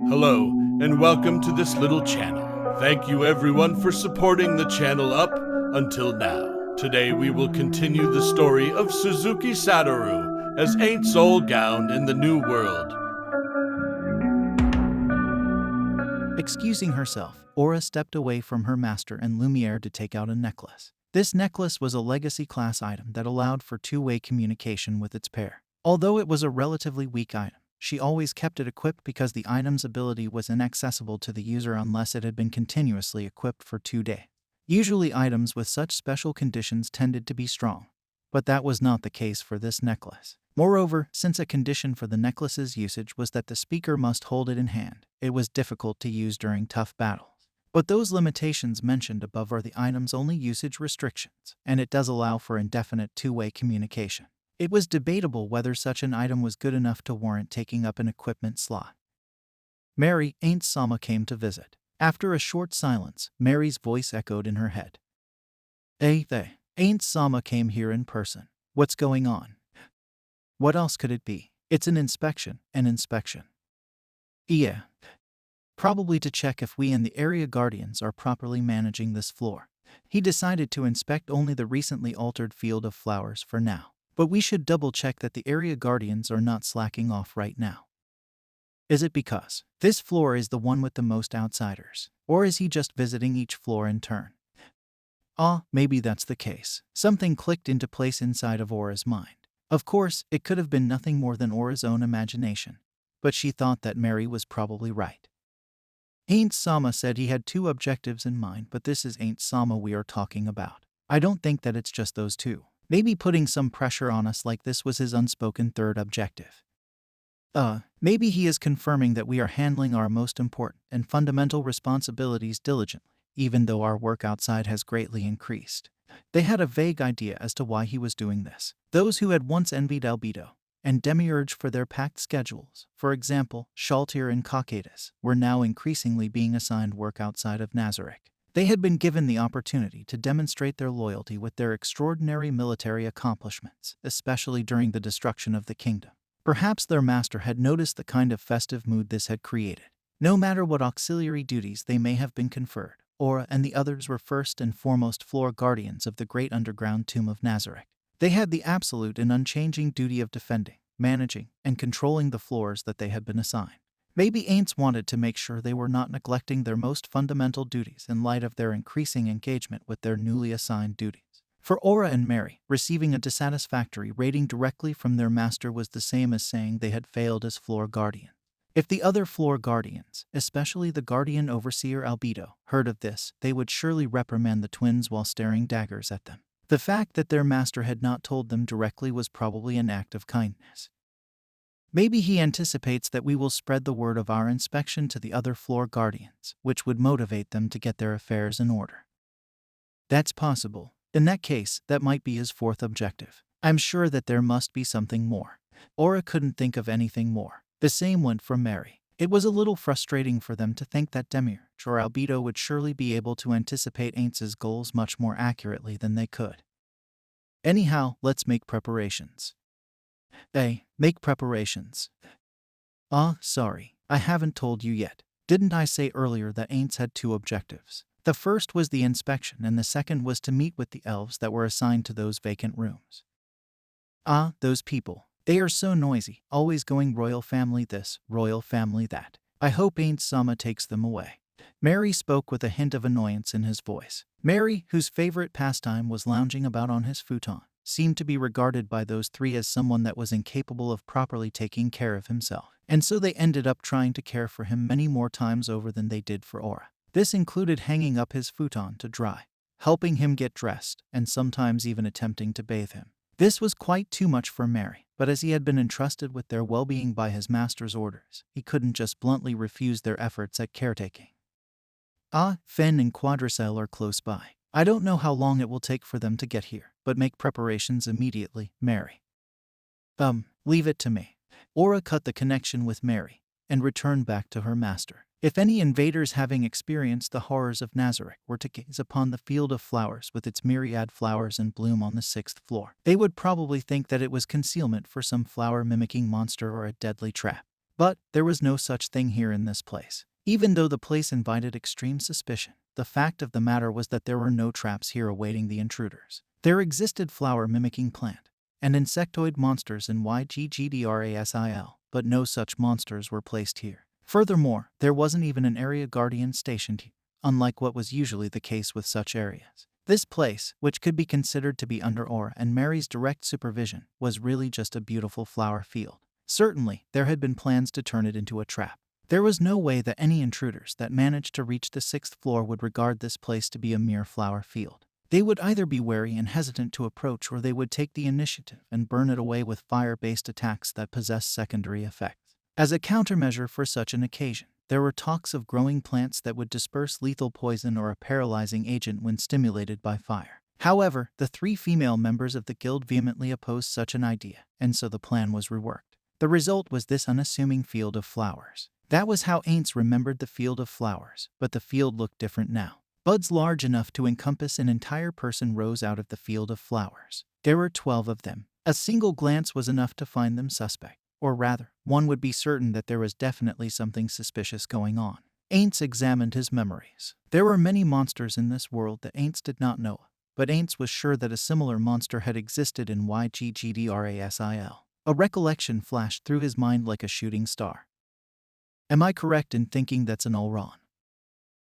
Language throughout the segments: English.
Hello, and welcome to this little channel. Thank you everyone for supporting the channel up until now. Today we will continue the story of Suzuki Satoru as Ain't Soul Gown in the New World. Excusing herself, Aura stepped away from her master and Lumiere to take out a necklace. This necklace was a legacy-class item that allowed for two-way communication with its pair. Although it was a relatively weak item, she always kept it equipped because the item's ability was inaccessible to the user unless it had been continuously equipped for 2 days. Usually items with such special conditions tended to be strong, but that was not the case for this necklace. Moreover, since a condition for the necklace's usage was that the speaker must hold it in hand, it was difficult to use during tough battles. But those limitations mentioned above are the item's only usage restrictions, and it does allow for indefinite two-way communication. It was debatable whether such an item was good enough to warrant taking up an equipment slot. Mare, Ainz Sama came to visit. After a short silence, Mary's voice echoed in her head. Hey, Ainz Sama came here in person. What's going on? What else could it be? It's an inspection. Yeah. Probably to check if we and the area guardians are properly managing this floor. He decided to inspect only the recently altered field of flowers for now. But we should double-check that the area guardians are not slacking off right now. Is it because this floor is the one with the most outsiders? Or is he just visiting each floor in turn? Maybe that's the case. Something clicked into place inside of Aura's mind. Of course, it could have been nothing more than Aura's own imagination. But she thought that Mare was probably right. Ainz Sama said he had 2 objectives in mind, but this is Ainz Sama we are talking about. I don't think that it's just those 2. Maybe putting some pressure on us like this was his unspoken 3rd objective. Maybe he is confirming that we are handling our most important and fundamental responsibilities diligently, even though our work outside has greatly increased. They had a vague idea as to why he was doing this. Those who had once envied Albedo and Demiurge for their packed schedules, for example, Shaltir and Coccadus, were now increasingly being assigned work outside of Nazarick. They had been given the opportunity to demonstrate their loyalty with their extraordinary military accomplishments, especially during the destruction of the kingdom. Perhaps their master had noticed the kind of festive mood this had created. No matter what auxiliary duties they may have been conferred, Aura and the others were first and foremost floor guardians of the great underground tomb of Nazarick. They had the absolute and unchanging duty of defending, managing, and controlling the floors that they had been assigned. Maybe Ainz wanted to make sure they were not neglecting their most fundamental duties in light of their increasing engagement with their newly assigned duties. For Aura and Mare, receiving a dissatisfactory rating directly from their master was the same as saying they had failed as floor guardians. If the other floor guardians, especially the guardian overseer Albedo, heard of this, they would surely reprimand the twins while staring daggers at them. The fact that their master had not told them directly was probably an act of kindness. Maybe he anticipates that we will spread the word of our inspection to the other floor guardians, which would motivate them to get their affairs in order. That's possible. In that case, that might be his 4th objective. I'm sure that there must be something more. Aura couldn't think of anything more. The same went for Mare. It was a little frustrating for them to think that Demiurge or Albedo would surely be able to anticipate Ainz's goals much more accurately than they could. Anyhow, let's make preparations. Make preparations. Sorry, I haven't told you yet. Didn't I say earlier that Ainz had 2 objectives? The first was the inspection and the second was to meet with the elves that were assigned to those vacant rooms. Those people. They are so noisy, always going royal family this, royal family that. I hope Ainz Sama takes them away. Mare spoke with a hint of annoyance in his voice. Mare, whose favorite pastime was lounging about on his futon, seemed to be regarded by those 3 as someone that was incapable of properly taking care of himself. And so they ended up trying to care for him many more times over than they did for Aura. This included hanging up his futon to dry, helping him get dressed, and sometimes even attempting to bathe him. This was quite too much for Mare, but as he had been entrusted with their well-being by his master's orders, he couldn't just bluntly refuse their efforts at caretaking. Fen and Quadricel are close by. I don't know how long it will take for them to get here, but make preparations immediately, Mare. Leave it to me. Aura cut the connection with Mare and returned back to her master. If any invaders having experienced the horrors of Nazarick were to gaze upon the field of flowers with its myriad flowers in bloom on the 6th floor, they would probably think that it was concealment for some flower-mimicking monster or a deadly trap. But there was no such thing here in this place. Even though the place invited extreme suspicion, the fact of the matter was that there were no traps here awaiting the intruders. There existed flower-mimicking plant and insectoid monsters in YGGDRASIL, but no such monsters were placed here. Furthermore, there wasn't even an area guardian stationed here, unlike what was usually the case with such areas. This place, which could be considered to be under Aura and Mare's direct supervision, was really just a beautiful flower field. Certainly, there had been plans to turn it into a trap. There was no way that any intruders that managed to reach the 6th floor would regard this place to be a mere flower field. They would either be wary and hesitant to approach, or they would take the initiative and burn it away with fire-based attacks that possess secondary effects. As a countermeasure for such an occasion, there were talks of growing plants that would disperse lethal poison or a paralyzing agent when stimulated by fire. However, the 3 female members of the guild vehemently opposed such an idea, and so the plan was reworked. The result was this unassuming field of flowers. That was how Ainz remembered the field of flowers, but the field looked different now. Buds large enough to encompass an entire person rose out of the field of flowers. There were 12 of them. A single glance was enough to find them suspect. Or rather, one would be certain that there was definitely something suspicious going on. Ainz examined his memories. There were many monsters in this world that Ainz did not know of, but Ainz was sure that a similar monster had existed in YGGDRASIL. A recollection flashed through his mind like a shooting star. Am I correct in thinking that's an Alrun?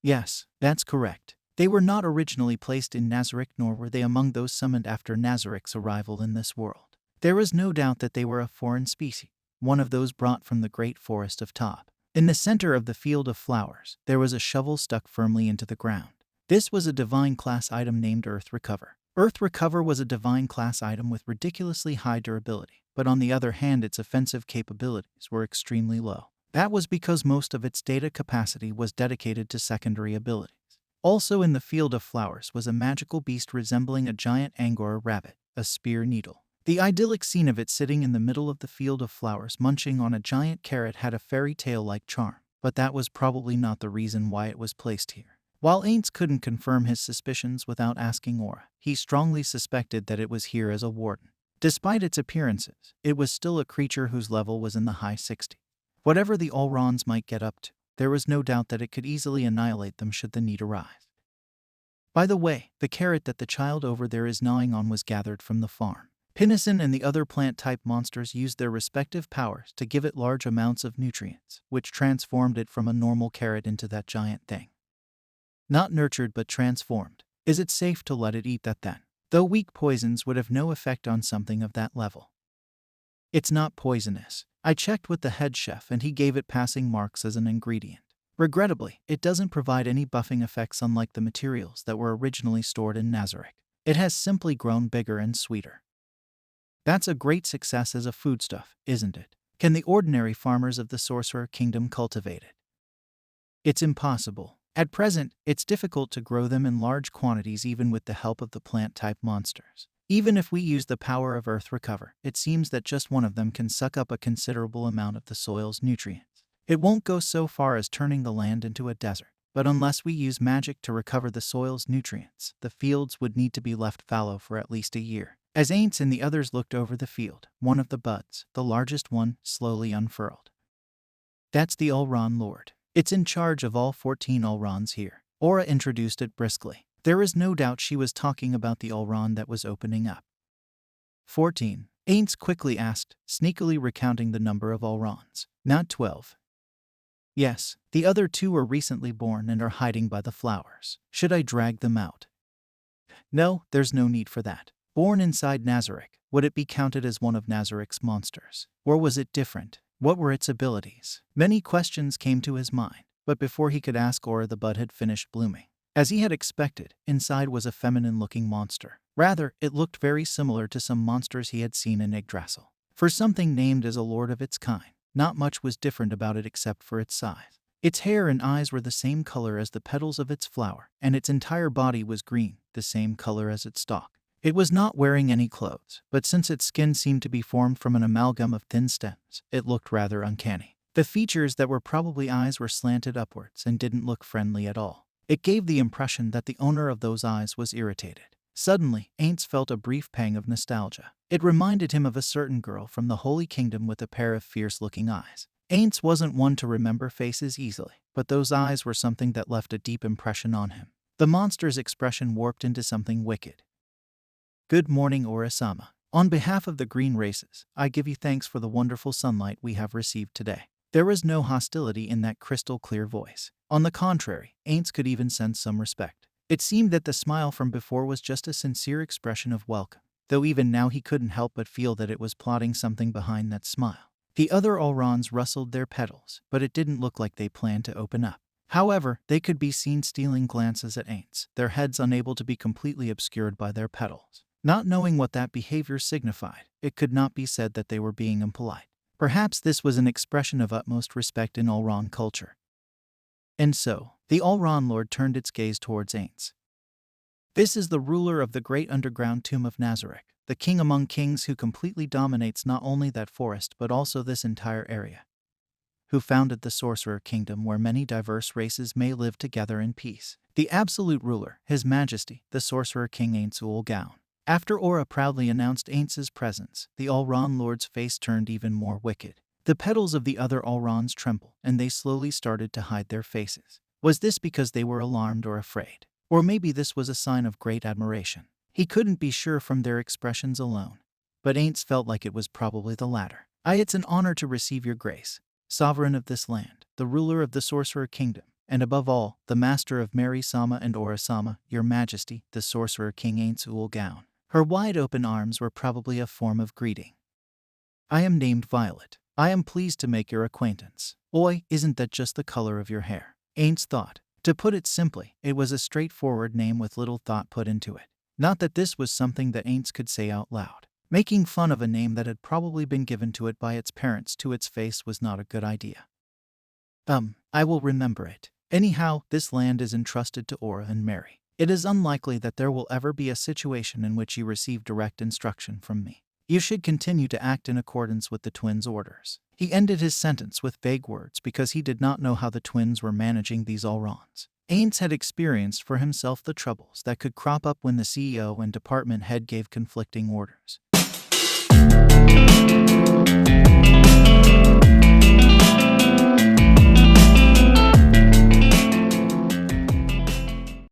Yes, that's correct. They were not originally placed in Nazarick, nor were they among those summoned after Nazarick's arrival in this world. There is no doubt that they were a foreign species, one of those brought from the great forest of Top. In the center of the field of flowers, there was a shovel stuck firmly into the ground. This was a divine class item named Earth Recover. Earth Recover was a divine class item with ridiculously high durability, but on the other hand its offensive capabilities were extremely low. That was because most of its data capacity was dedicated to secondary abilities. Also in the field of flowers was a magical beast resembling a giant Angora rabbit, a spear needle. The idyllic scene of it sitting in the middle of the field of flowers munching on a giant carrot had a fairy tale-like charm, but that was probably not the reason why it was placed here. While Ainz couldn't confirm his suspicions without asking Aura, he strongly suspected that it was here as a warden. Despite its appearances, it was still a creature whose level was in the high 60s. Whatever the Alruns might get up to, there was no doubt that it could easily annihilate them should the need arise. By the way, the carrot that the child over there is gnawing on was gathered from the farm. Pinison and the other plant-type monsters used their respective powers to give it large amounts of nutrients, which transformed it from a normal carrot into that giant thing. Not nurtured but transformed. Is it safe to let it eat that then? Though weak poisons would have no effect on something of that level. It's not poisonous. I checked with the head chef and he gave it passing marks as an ingredient. Regrettably, it doesn't provide any buffing effects unlike the materials that were originally stored in Nazarick. It has simply grown bigger and sweeter. That's a great success as a foodstuff, isn't it? Can the ordinary farmers of the Sorcerer Kingdom cultivate it? It's impossible. At present, it's difficult to grow them in large quantities even with the help of the plant-type monsters. Even if we use the power of Earth Recover, it seems that just one of them can suck up a considerable amount of the soil's nutrients. It won't go so far as turning the land into a desert, but unless we use magic to recover the soil's nutrients, the fields would need to be left fallow for at least a year. As Ainz and the others looked over the field, one of the buds, the largest one, slowly unfurled. That's the Alrun Lord. It's in charge of all 14 Alruns here. Aura introduced it briskly. There is no doubt she was talking about the Alrun that was opening up. 14. Ainz quickly asked, sneakily recounting the number of Alruns. Not 12. Yes, the other 2 were recently born and are hiding by the flowers. Should I drag them out? No, there's no need for that. Born inside Nazarick, would it be counted as one of Nazarick's monsters? Or was it different? What were its abilities? Many questions came to his mind, but before he could ask Aura, the bud had finished blooming. As he had expected, inside was a feminine-looking monster. Rather, it looked very similar to some monsters he had seen in Yggdrasil. For something named as a lord of its kind, not much was different about it except for its size. Its hair and eyes were the same color as the petals of its flower, and its entire body was green, the same color as its stalk. It was not wearing any clothes, but since its skin seemed to be formed from an amalgam of thin stems, it looked rather uncanny. The features that were probably eyes were slanted upwards and didn't look friendly at all. It gave the impression that the owner of those eyes was irritated. Suddenly, Ainz felt a brief pang of nostalgia. It reminded him of a certain girl from the Holy Kingdom with a pair of fierce-looking eyes. Ainz wasn't one to remember faces easily, but those eyes were something that left a deep impression on him. The monster's expression warped into something wicked. Good morning, Ora-sama. On behalf of the green races, I give you thanks for the wonderful sunlight we have received today. There was no hostility in that crystal-clear voice. On the contrary, Ainz could even sense some respect. It seemed that the smile from before was just a sincere expression of welcome, though even now he couldn't help but feel that it was plotting something behind that smile. The other Alrons rustled their petals, but it didn't look like they planned to open up. However, they could be seen stealing glances at Ainz, their heads unable to be completely obscured by their petals. Not knowing what that behavior signified, it could not be said that they were being impolite. Perhaps this was an expression of utmost respect in Alrun culture. And so, the Alrun Lord turned its gaze towards Ainz. This is the ruler of the great underground tomb of Nazarick, the king among kings who completely dominates not only that forest but also this entire area. Who founded the Sorcerer Kingdom where many diverse races may live together in peace. The absolute ruler, His Majesty, the Sorcerer King Ainz Gaon. After Ora proudly announced Ainz's presence, the Alrun Lord's face turned even more wicked. The petals of the other Alrons trembled, and they slowly started to hide their faces. Was this because they were alarmed or afraid? Or maybe this was a sign of great admiration. He couldn't be sure from their expressions alone. But Ainz felt like it was probably the latter. It's an honor to receive your grace, sovereign of this land, the ruler of the Sorcerer Kingdom, and above all, the master of Mare-sama and Ora-sama, your Majesty, the Sorcerer King Ainz Gaon. Her wide-open arms were probably a form of greeting. I am named Violet. I am pleased to make your acquaintance. Oi, isn't that just the color of your hair? Ainz thought. To put it simply, it was a straightforward name with little thought put into it. Not that this was something that Ainz could say out loud. Making fun of a name that had probably been given to it by its parents to its face was not a good idea. I will remember it. Anyhow, this land is entrusted to Ora and Mare. It is unlikely that there will ever be a situation in which you receive direct instruction from me. You should continue to act in accordance with the twins' orders. He ended his sentence with vague words because he did not know how the twins were managing these Alrons. Ainz had experienced for himself the troubles that could crop up when the CEO and department head gave conflicting orders.